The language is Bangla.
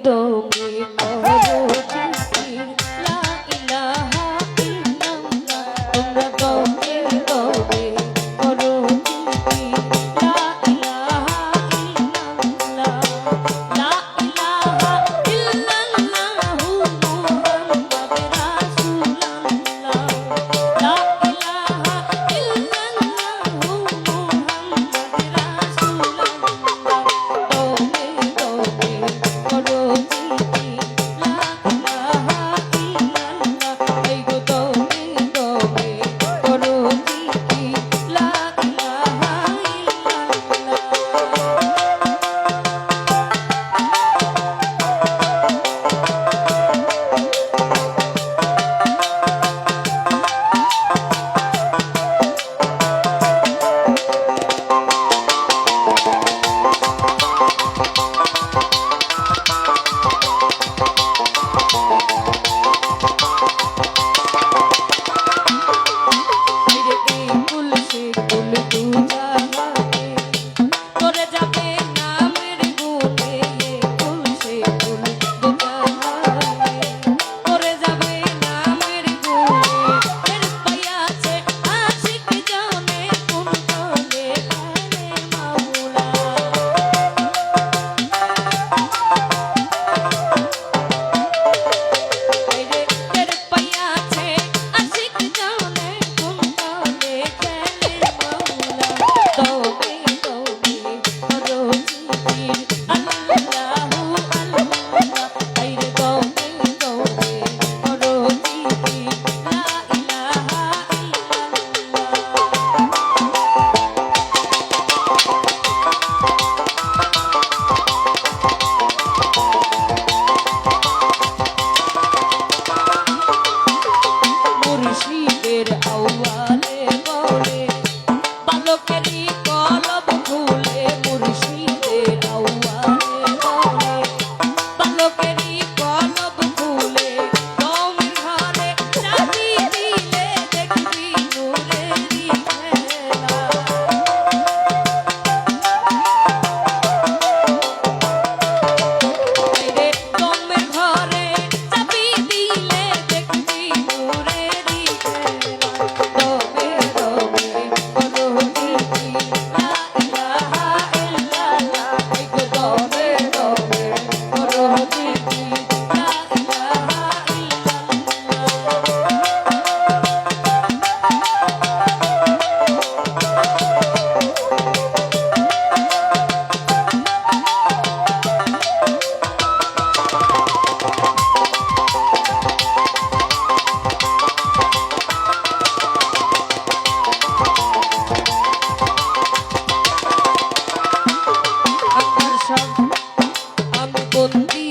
তুমি করো জিকির লা ইলাহা ইল্লাল্লাহ তোমরা গমে গমে করো জিকির লা ইলাহা ইল্লাল্লাহ লা ইলাহা ইল্লাল্লাহু মুহাম্মাদুর রাসূলুল্লাহ লা ইলাহা ইল্লাল্লাহু মুহাম্মাদুর রাসূলুল্লাহ গমে গমে করো জিকির লা ইলাহা ইল্লাল্লাহ এই গো গমে গমে করো জিকির লা ইলাহা ইল্লাল্লাহ আইরে এই কুল সে কুল তু জাহানে করে যাবে নামের গুণে এই কুল সে কুল তু জাহানে করে যাবে নামের গুণে এর পায়াছে আশিক জানে কোন তলে আনে মাওলা আইরে এর পায়াছে আশিক জানে কোন তলে খেলে মাওলা তবে তবে করো জিকির আল্লাহু আল্লাহ আইরে তবে তবে করো জিকির লা ইলাহা ইল্লাল্লাহ মুর্শিদের আউয়ালে বলে বালকেরই কলব খুলে মুর্শিদের আউয়ালে বলে বালকেরই কলব খুলে গমের ঘরে চাবি দিলে দেখবি নূরেরই খেলা আইরে গমের ঘরে চাবি দিলে দেখবি নূরেরই খেলা তবে তবে করো জিকির লা ইলাহা ইল্লাল্লাহ এই গো তবে তবে করো জিকির লা ইলাহা আমার সব আমি বন্দি